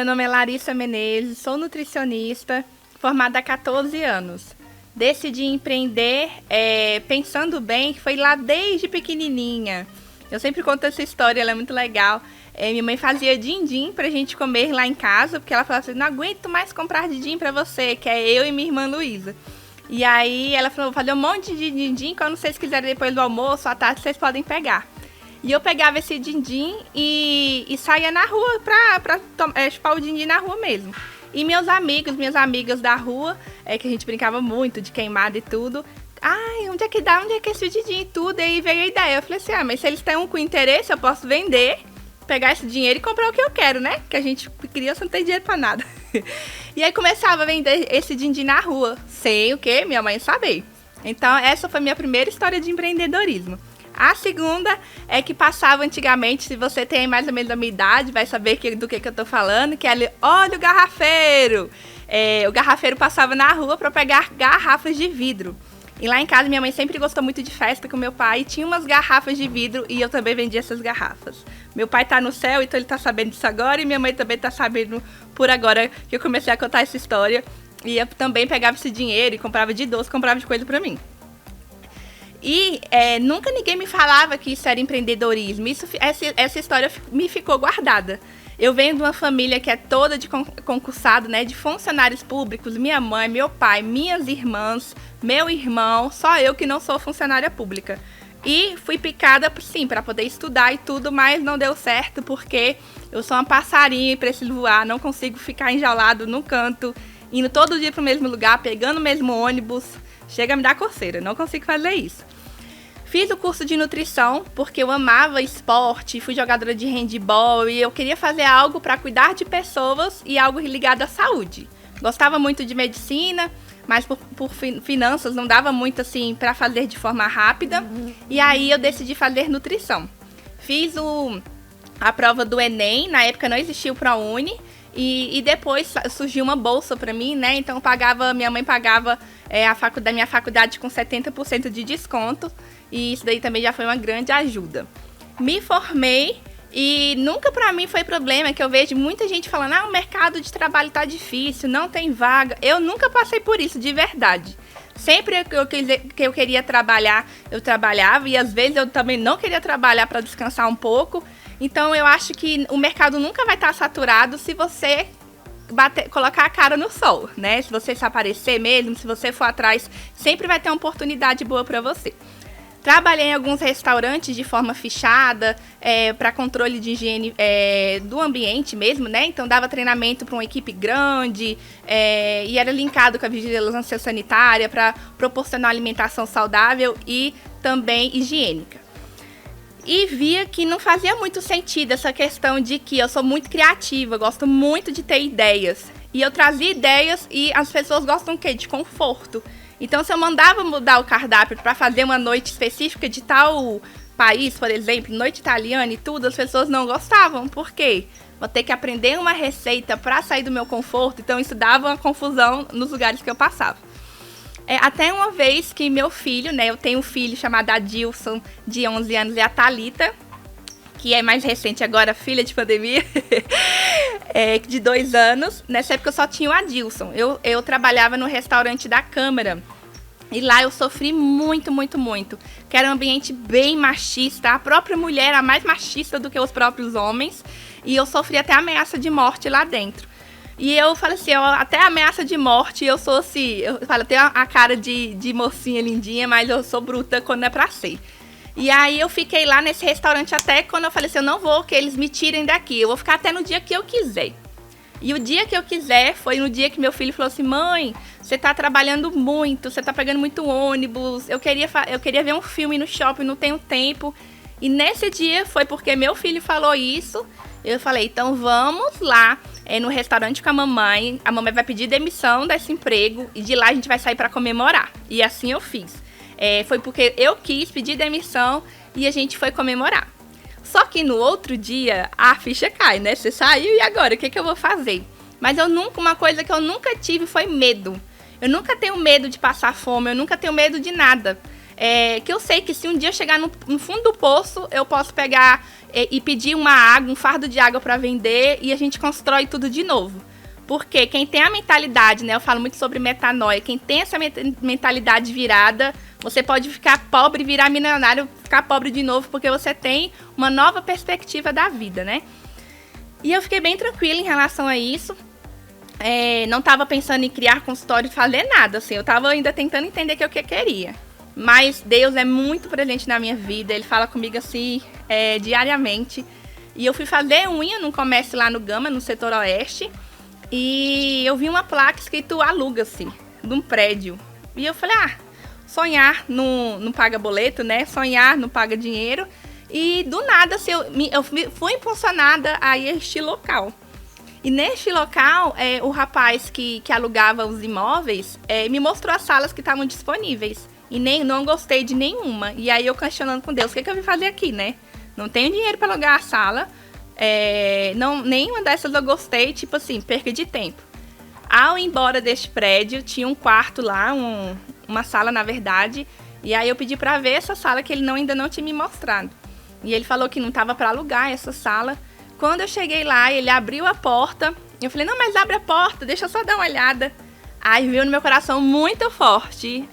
meu nome é Larissa Menezes, sou nutricionista, formada há 14 anos. Decidi empreender, pensando bem, que foi lá desde pequenininha. Eu sempre conto essa história, ela é muito legal. Minha mãe fazia din-din pra gente comer lá em casa, porque ela falava assim, não aguento mais comprar din-din pra você, que é eu e minha irmã Luísa. E aí ela falou, vou fazer um monte de din-din, quando vocês quiserem depois do almoço, à tarde, vocês podem pegar. E eu pegava esse din-din e saía na rua pra chupar o din-din na rua mesmo. E meus amigos, minhas amigas da rua, que a gente brincava muito de queimada e tudo. Ai, onde é que dá? Onde é que é esse din-din e tudo? E aí veio a ideia. Eu falei assim, mas se eles têm com interesse, eu posso vender, pegar esse dinheiro e comprar o que eu quero, né? Que a gente, criança, não tem dinheiro pra nada. E aí começava a vender esse din-din na rua, sem o quê? Minha mãe saber. Então, essa foi a minha primeira história de empreendedorismo. A segunda é que passava antigamente, se você tem mais ou menos a minha idade, vai saber do que eu tô falando, que é olha o garrafeiro. O garrafeiro passava na rua para pegar garrafas de vidro. E lá em casa, minha mãe sempre gostou muito de festa com meu pai, tinha umas garrafas de vidro e eu também vendia essas garrafas. Meu pai tá no céu, então ele tá sabendo disso agora, e minha mãe também tá sabendo por agora que eu comecei a contar essa história. E eu também pegava esse dinheiro e comprava de doce, comprava de coisa pra mim. E nunca ninguém me falava que isso era empreendedorismo. Essa história me ficou guardada. Eu venho de uma família que é toda de concursado, né, de funcionários públicos. Minha mãe, meu pai, minhas irmãs, meu irmão, só eu que não sou funcionária pública. E fui picada, sim, para poder estudar e tudo, mas não deu certo porque eu sou uma passarinha e preciso voar, não consigo ficar enjaulado num canto, indo todo dia para o mesmo lugar, pegando o mesmo ônibus. Chega a me dar coceira, não consigo fazer isso. Fiz o curso de nutrição porque eu amava esporte, fui jogadora de handebol e eu queria fazer algo para cuidar de pessoas e algo ligado à saúde. Gostava muito de medicina, mas por finanças não dava muito assim para fazer de forma rápida. E aí eu decidi fazer nutrição. Fiz a prova do Enem, na época não existia o ProUni. E depois surgiu uma bolsa para mim, né? Então minha mãe pagava minha faculdade com 70% de desconto. E isso daí também já foi uma grande ajuda. Me formei e nunca para mim foi problema, que eu vejo muita gente falando, o mercado de trabalho tá difícil, não tem vaga. Eu nunca passei por isso, de verdade. Sempre que eu queria trabalhar, eu trabalhava. E às vezes eu também não queria trabalhar para descansar um pouco. Então eu acho que o mercado nunca vai estar saturado se você colocar a cara no sol, né? Se você se aparecer mesmo, se você for atrás, sempre vai ter uma oportunidade boa para você. Trabalhei em alguns restaurantes de forma fichada, para controle de higiene do ambiente mesmo, né? Então dava treinamento para uma equipe grande e era linkado com a vigilância sanitária para proporcionar alimentação saudável e também higiênica. E via que não fazia muito sentido essa questão de que eu sou muito criativa, gosto muito de ter ideias. E eu trazia ideias e as pessoas gostam de quê? De conforto. Então, se eu mandava mudar o cardápio para fazer uma noite específica de tal país, por exemplo, noite italiana e tudo, as pessoas não gostavam. Por quê? Vou ter que aprender uma receita para sair do meu conforto. Então, isso dava uma confusão nos lugares que eu passava. Até uma vez que meu filho, né, eu tenho um filho chamado Adilson, de 11 anos, e a Thalita, que é mais recente agora, filha de pandemia, de 2 anos. Nessa época eu só tinha o Adilson. Eu trabalhava no restaurante da Câmara. E lá eu sofri muito, muito, muito. Que era um ambiente bem machista. A própria mulher era mais machista do que os próprios homens. E eu sofri até ameaça de morte lá dentro. E eu falei assim, até ameaça de morte, eu sou assim... Eu falo, eu tenho a cara de mocinha lindinha, mas eu sou bruta quando é pra ser. E aí eu fiquei lá nesse restaurante até quando eu falei assim, eu não vou que eles me tirem daqui. Eu vou ficar até no dia que eu quiser. E o dia que eu quiser foi no dia que meu filho falou assim, mãe, você tá trabalhando muito, você tá pegando muito ônibus, eu queria ver um filme no shopping, não tenho tempo. E nesse dia foi porque meu filho falou isso, eu falei, então vamos lá no restaurante com a mamãe vai pedir demissão desse emprego e de lá a gente vai sair para comemorar. E assim eu fiz. Foi porque eu quis pedir demissão e a gente foi comemorar. Só que no outro dia, a ficha cai, né? Você saiu e agora? O que eu vou fazer? Mas uma coisa que eu nunca tive foi medo. Eu nunca tenho medo de passar fome, eu nunca tenho medo de nada. que eu sei que se um dia eu chegar no fundo do poço, eu posso pegar e pedir uma água, um fardo de água para vender e a gente constrói tudo de novo. Porque quem tem a mentalidade, né, eu falo muito sobre metanoia, quem tem essa mentalidade virada, você pode ficar pobre, virar milionário, ficar pobre de novo, porque você tem uma nova perspectiva da vida, né? E eu fiquei bem tranquila em relação a isso. Não estava pensando em criar consultório e fazer nada, assim, eu estava ainda tentando entender o que eu queria. Mas Deus é muito presente na minha vida, Ele fala comigo assim, diariamente. E eu fui fazer unha num comércio lá no Gama, no setor oeste, e eu vi uma placa escrito aluga-se, de um prédio. E eu falei, sonhar não paga boleto, né? Sonhar não paga dinheiro. E do nada, assim, eu fui impulsionada a este local. E neste local, o rapaz que alugava os imóveis me mostrou as salas que estavam disponíveis. E não gostei de nenhuma. E aí eu questionando com Deus, o que eu vim fazer aqui, né? Não tenho dinheiro para alugar a sala. Nenhuma dessas eu gostei, tipo assim, perca de tempo. Ao ir embora deste prédio, tinha um quarto lá, uma sala na verdade. E aí eu pedi para ver essa sala que ele ainda não tinha me mostrado. E ele falou que não estava para alugar essa sala. Quando eu cheguei lá, ele abriu a porta. Eu falei, não, mas abre a porta, deixa eu só dar uma olhada. Aí veio no meu coração muito forte,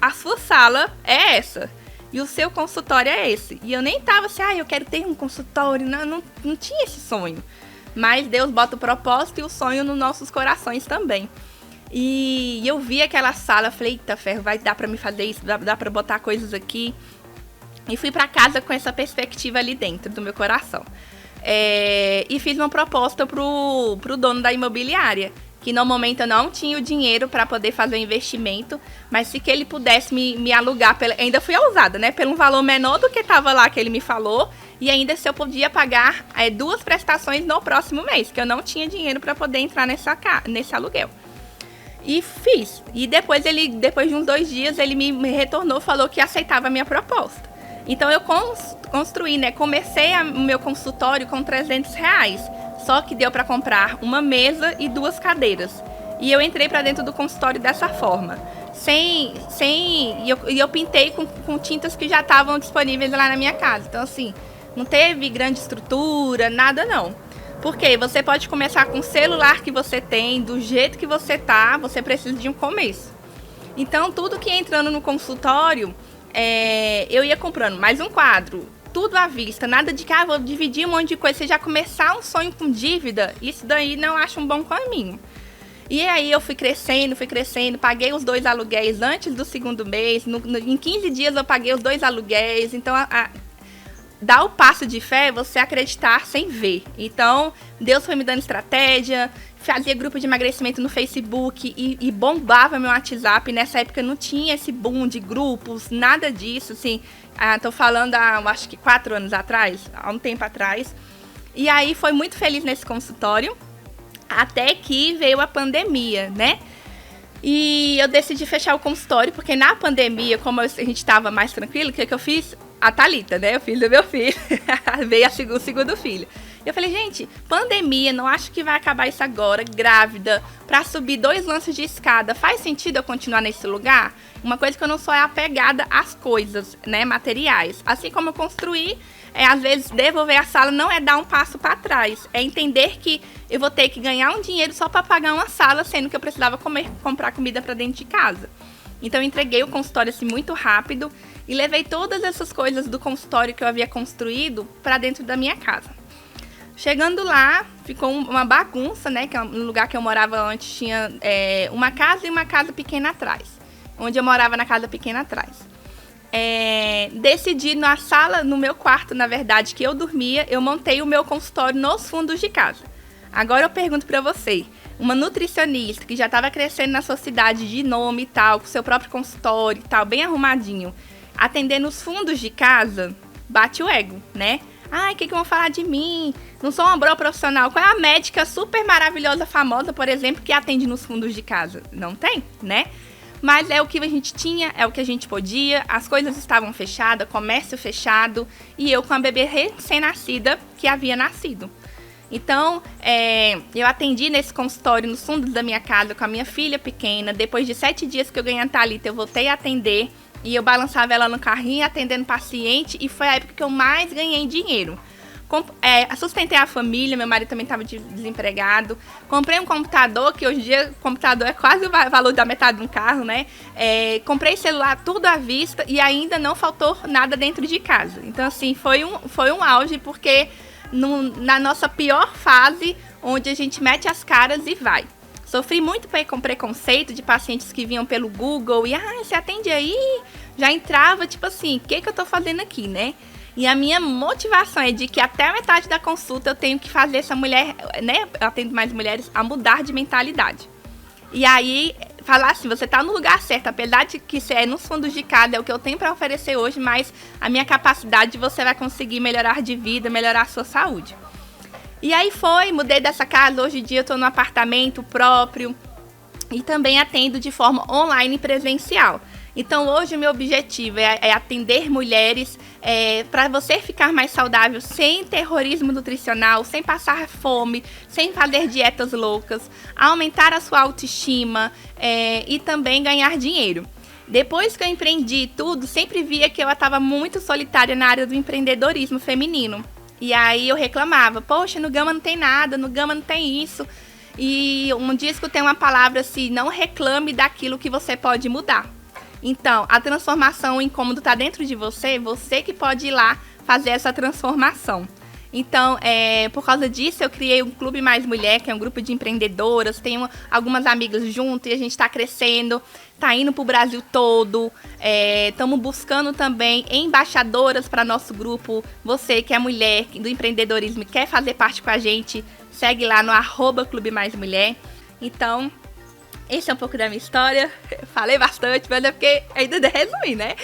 a sua sala é essa. E o seu consultório é esse. E eu nem tava assim, eu quero ter um consultório. Não tinha esse sonho. Mas Deus bota o propósito e o sonho nos nossos corações também. E eu vi aquela sala, falei, eita ferro, vai dar pra me fazer isso, dá pra botar coisas aqui. E fui pra casa com essa perspectiva ali dentro do meu coração. E fiz uma proposta pro dono da imobiliária, que no momento eu não tinha o dinheiro para poder fazer o investimento, mas se que ele pudesse me alugar, ainda fui ousada, né? Pelo um valor menor do que estava lá que ele me falou, e ainda se eu podia pagar 2 prestações no próximo mês, que eu não tinha dinheiro para poder entrar nesse aluguel. E fiz. E depois de uns 2 dias, ele me retornou, falou que aceitava a minha proposta. Então eu construí, né? Comecei o meu consultório com R$300. Só que deu para comprar uma mesa e 2 cadeiras. E eu entrei para dentro do consultório dessa forma. E eu pintei com tintas que já estavam disponíveis lá na minha casa. Então, assim, não teve grande estrutura, nada não. Porque você pode começar com o celular que você tem, do jeito que você tá, você precisa de um começo. Então, tudo que ia entrando no consultório, eu ia comprando mais um quadro, tudo à vista, nada de que vou dividir um monte de coisa, você já começar um sonho com dívida, isso daí não acho um bom caminho. E aí eu fui crescendo, paguei os 2 aluguéis antes do 2º mês, em 15 dias eu paguei os 2 aluguéis, então dar o passo de fé é você acreditar sem ver. Então Deus foi me dando estratégia, fazia grupo de emagrecimento no Facebook e bombava meu WhatsApp. Nessa época não tinha esse boom de grupos, nada disso, assim. Tô falando acho que 4 anos atrás, há um tempo atrás. E aí foi muito feliz nesse consultório, até que veio a pandemia, né? E eu decidi fechar o consultório, porque na pandemia, como a gente estava mais tranquilo, o que eu fiz? A Thalita, né? O filho do meu filho. Veio o 2º filho. Eu falei, gente, pandemia, não acho que vai acabar isso agora, grávida, pra subir 2 lances de escada. Faz sentido eu continuar nesse lugar? Uma coisa que eu não sou apegada às coisas, né, materiais. Assim como eu construí, às vezes devolver a sala não é dar um passo para trás. É entender que eu vou ter que ganhar um dinheiro só para pagar uma sala, sendo que eu precisava comprar comida para dentro de casa. Então eu entreguei o consultório assim muito rápido e levei todas essas coisas do consultório que eu havia construído para dentro da minha casa. Chegando lá, ficou uma bagunça, né? Que no lugar que eu morava antes tinha uma casa e uma casa pequena atrás. Onde eu morava na casa pequena atrás. Decidi na sala, no meu quarto, na verdade, que eu dormia, eu montei o meu consultório nos fundos de casa. Agora eu pergunto pra você, uma nutricionista que já estava crescendo na sua cidade de nome e tal, com seu próprio consultório e tal, bem arrumadinho, atender nos fundos de casa, bate o ego, né? Ai, o que vão falar de mim? Não sou uma boa profissional. Qual é a médica super maravilhosa, famosa, por exemplo, que atende nos fundos de casa? Não tem, né? Mas é o que a gente tinha, é o que a gente podia. As coisas estavam fechadas, comércio fechado. E eu com a bebê recém-nascida que havia nascido. Então, eu atendi nesse consultório nos fundos da minha casa com a minha filha pequena. Depois de 7 dias que eu ganhei a Thalita, eu voltei a atender E eu balançava ela no carrinho, atendendo paciente, e foi a época que eu mais ganhei dinheiro. Sustentei a família, meu marido também estava desempregado. Comprei um computador, que hoje em dia o computador é quase o valor da metade de um carro, né? Comprei celular tudo à vista e ainda não faltou nada dentro de casa. Então, assim, foi um auge, porque na nossa pior fase, onde a gente mete as caras e vai. Sofri muito com preconceito de pacientes que vinham pelo Google e, você atende aí? Já entrava, tipo assim, o que eu tô fazendo aqui, né? E a minha motivação é de que até a metade da consulta eu tenho que fazer essa mulher, né? Eu atendo mais mulheres, a mudar de mentalidade. E aí, falar assim, você tá no lugar certo, apesar de que isso é nos fundos de cada, é o que eu tenho para oferecer hoje, mas a minha capacidade você vai conseguir melhorar de vida, melhorar a sua saúde. E aí mudei dessa casa, hoje em dia eu tô no apartamento próprio e também atendo de forma online e presencial. Então, hoje o meu objetivo é atender mulheres para você ficar mais saudável, sem terrorismo nutricional, sem passar fome, sem fazer dietas loucas, aumentar a sua autoestima e também ganhar dinheiro. Depois que eu empreendi tudo, sempre via que eu estava muito solitária na área do empreendedorismo feminino. E aí eu reclamava, poxa, no Gama não tem nada, no Gama não tem isso. E um dia escutei uma palavra assim, não reclame daquilo que você pode mudar. Então, a transformação, o incômodo está dentro de você, você que pode ir lá fazer essa transformação. Então, por causa disso, eu criei um Clube Mais Mulher, que é um grupo de empreendedoras, tenho algumas amigas junto e a gente está crescendo, está indo para o Brasil todo, estamos buscando também embaixadoras para nosso grupo. Você que é mulher do empreendedorismo e quer fazer parte com a gente, segue lá no @Clube Mais Mulher. Então, esse é um pouco da minha história. Falei bastante, mas é porque ainda resumi, né?